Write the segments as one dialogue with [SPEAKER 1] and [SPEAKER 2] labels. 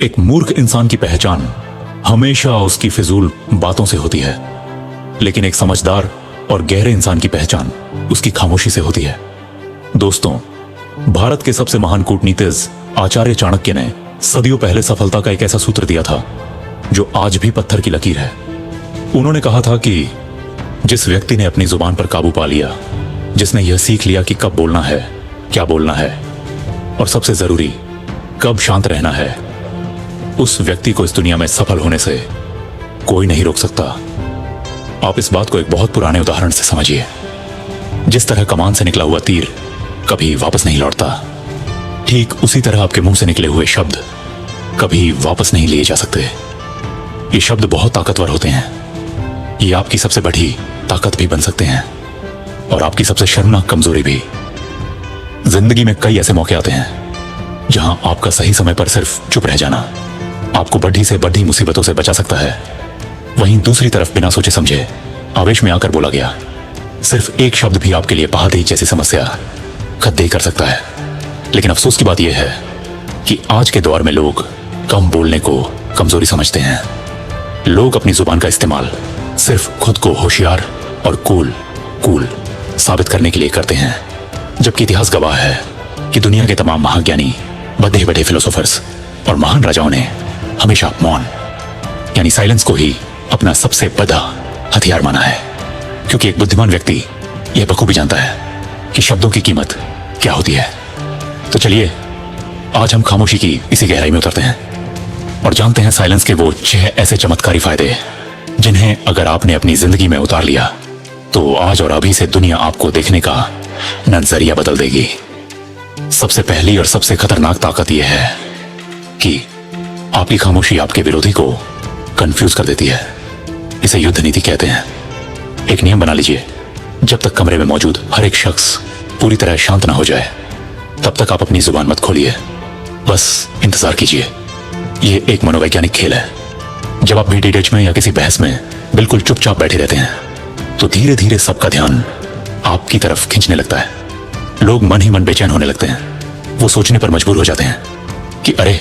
[SPEAKER 1] एक मूर्ख इंसान की पहचान हमेशा उसकी फिजूल बातों से होती है, लेकिन एक समझदार और गहरे इंसान की पहचान उसकी खामोशी से होती है। दोस्तों, भारत के सबसे महान कूटनीतिज्ञ आचार्य चाणक्य ने सदियों पहले सफलता का एक ऐसा सूत्र दिया था जो आज भी पत्थर की लकीर है। उन्होंने कहा था कि जिस व्यक्ति ने अपनी जुबान पर काबू पा लिया, जिसने यह सीख लिया कि कब बोलना है, क्या बोलना है और सबसे जरूरी कब शांत रहना है, उस व्यक्ति को इस दुनिया में सफल होने से कोई नहीं रोक सकता। आप इस बात को एक बहुत पुराने उदाहरण से समझिए। जिस तरह कमान से निकला हुआ तीर कभी वापस नहीं लौटता, ठीक उसी तरह आपके मुंह से निकले हुए शब्द कभी वापस नहीं लिए जा सकते। ये शब्द बहुत ताकतवर होते हैं। ये आपकी सबसे बड़ी ताकत भी बन सकते हैं और आपकी सबसे शर्मनाक कमजोरी भी। जिंदगी में कई ऐसे मौके आते हैं जहां आपका सही समय पर सिर्फ चुप रह जाना आपको बड़ी से बड़ी मुसीबतों से बचा सकता है। वहीं दूसरी तरफ बिना सोचे समझे आवेश में आकर बोला गया सिर्फ एक शब्द भी आपके लिए पहाड़ी जैसी समस्या खद्दे कर सकता है। लेकिन अफसोस की बात यह है कि आज के दौर में लोग कम बोलने को कमजोरी समझते हैं। लोग अपनी जुबान का इस्तेमाल सिर्फ खुद को होशियार और कूल साबित करने के लिए करते हैं, जबकि इतिहास गवाह है कि दुनिया के तमाम महाज्ञानी, बड़े बड़े फिलोसोफर्स और महान राजाओं ने हमेशा मौन यानी साइलेंस को ही अपना सबसे बड़ा हथियार माना है, क्योंकि एक बुद्धिमान व्यक्ति यह बखूबी जानता है कि शब्दों की कीमत क्या होती है। तो चलिए आज हम खामोशी की इसी गहराई में उतरते हैं और जानते हैं साइलेंस के वो 6 ऐसे चमत्कारी फायदे जिन्हें अगर आपने अपनी जिंदगी में उतार लिया तो आज और अभी से दुनिया आपको देखने का नजरिया बदल देगी। सबसे पहली और सबसे खतरनाक ताकत यह है कि आपकी खामोशी आपके विरोधी को कंफ्यूज कर देती है। इसे युद्ध नीति कहते हैं। एक नियम बना लीजिए, जब तक कमरे में मौजूद हर एक शख्स पूरी तरह शांत ना हो जाए तब तक आप अपनी जुबान मत खोलिए, बस इंतजार कीजिए। ये एक मनोवैज्ञानिक खेल है। जब आप भी डिबेट में या किसी बहस में बिल्कुल चुपचाप बैठे रहते हैं तो धीरे धीरे सबका ध्यान आपकी तरफ खींचने लगता है। लोग मन ही मन बेचैन होने लगते हैं। वो सोचने पर मजबूर हो जाते हैं कि अरे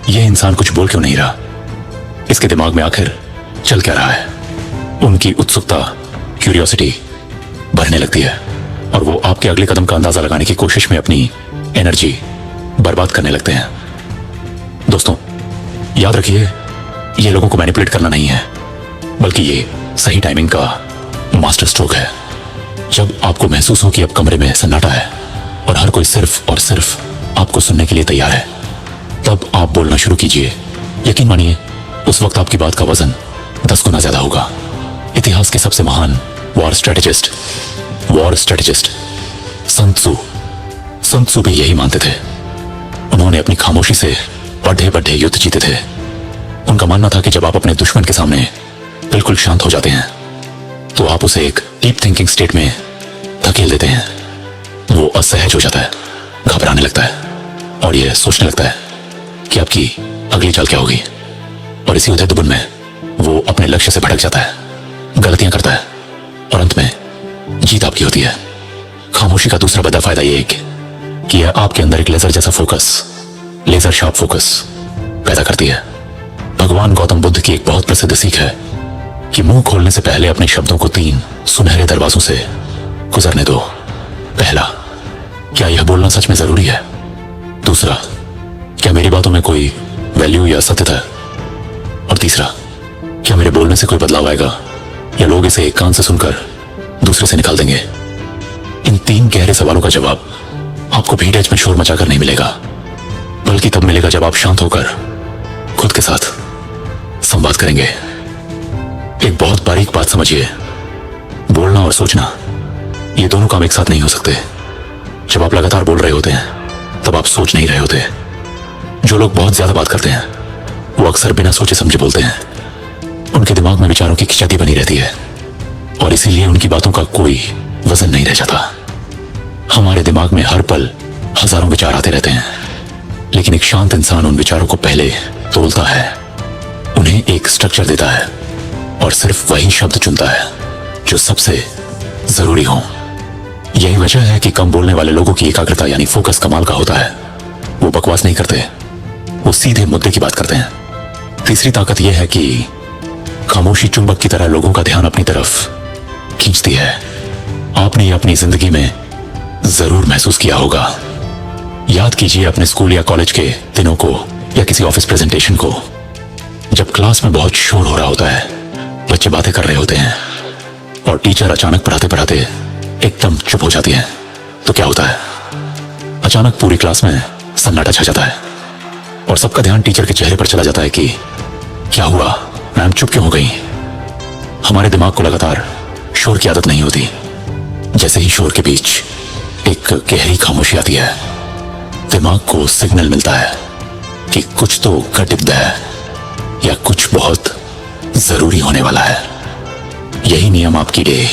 [SPEAKER 1] यह इंसान कुछ बोल क्यों नहीं रहा, इसके दिमाग में आखिर चल क्या रहा है। उनकी उत्सुकता, क्यूरियोसिटी बढ़ने लगती है और वो आपके अगले कदम का अंदाजा लगाने की कोशिश में अपनी एनर्जी बर्बाद करने लगते हैं। दोस्तों, याद रखिए, ये लोगों को मैनिपुलेट करना नहीं है, बल्कि ये सही टाइमिंग का मास्टर स्ट्रोक है। जब आपको महसूस हो कि अब कमरे में सन्नाटा है और हर कोई सिर्फ और सिर्फ आपको सुनने के लिए तैयार है, तब आप बोलना शुरू कीजिए। यकीन मानिए, उस वक्त आपकी बात का वजन 10 गुना ज्यादा होगा। इतिहास के सबसे महान वॉर स्ट्रेटेजिस्ट सन त्सू भी यही मानते थे। उन्होंने अपनी खामोशी से बड़े बड़े युद्ध जीते थे। उनका मानना था कि जब आप अपने दुश्मन के सामने बिल्कुल शांत हो जाते हैं तो आप उसे एक डीप थिंकिंग स्टेट में धकेल देते हैं। वो असहज हो जाता है, घबराने लगता है और यह सोचने लगता है कि आपकी अगली चाल क्या होगी। और इसी उधेड़-बुन में वो अपने लक्ष्य से भटक जाता है, गलतियां करता है और अंत में जीत आपकी होती है। खामोशी का दूसरा बड़ा फायदा यह है कि यह आपके अंदर एक लेजर शार्प फोकस पैदा करती है। भगवान गौतम बुद्ध की एक बहुत प्रसिद्ध सीख है कि मुंह खोलने से पहले अपने शब्दों को 3 सुनहरे दरवाजों से गुजरने दो। पहला, क्या यह बोलना सच में जरूरी है? दूसरा, क्या मेरी बातों में कोई वैल्यू या सत्यता है? और तीसरा, क्या मेरे बोलने से कोई बदलाव आएगा या लोग इसे एक कान से सुनकर दूसरे से निकाल देंगे? इन 3 गहरे सवालों का जवाब आपको भीड़ में शोर मचाकर नहीं मिलेगा, बल्कि तब मिलेगा जब आप शांत होकर खुद के साथ संवाद करेंगे। एक बहुत बारीक बात समझिए, बोलना और सोचना ये दोनों काम एक साथ नहीं हो सकते। जब आप लगातार बोल रहे होते हैं तब आप सोच नहीं रहे होते। जो लोग बहुत ज्यादा बात करते हैं वो अक्सर बिना सोचे समझे बोलते हैं। उनके दिमाग में विचारों की खिंचाती बनी रहती है और इसीलिए उनकी बातों का कोई वजन नहीं रह जाता। हमारे दिमाग में हर पल हजारों विचार आते रहते हैं, लेकिन एक शांत इंसान उन विचारों को पहले तोलता है, उन्हें एक स्ट्रक्चर देता है और सिर्फ वही शब्द चुनता है जो सबसे जरूरी हो। यही वजह है कि कम बोलने वाले लोगों की एकाग्रता यानी फोकस कमाल का होता है। वो बकवास नहीं करते, वो सीधे मुद्दे की बात करते हैं। तीसरी ताकत यह है कि खामोशी चुंबक की तरह लोगों का ध्यान अपनी तरफ खींचती है। आपने ये अपनी जिंदगी में जरूर महसूस किया होगा। याद कीजिए अपने स्कूल या कॉलेज के दिनों को या किसी ऑफिस प्रेजेंटेशन को, जब क्लास में बहुत शोर हो रहा होता है, बच्चे बातें कर रहे होते हैं और टीचर अचानक पढ़ाते पढ़ाते एकदम चुप हो जाती है, तो क्या होता है? अचानक पूरी क्लास में सन्नाटा छा जाता है और सबका ध्यान टीचर के चेहरे पर चला जाता है कि क्या हुआ, मैम चुप क्यों हो गई? हमारे दिमाग को लगातार शोर की आदत नहीं होती। जैसे ही शोर के बीच एक गहरी खामोशी आती है, दिमाग को सिग्नल मिलता है कि कुछ तो घटित है या कुछ बहुत जरूरी होने वाला है। यही नियम आपकी डे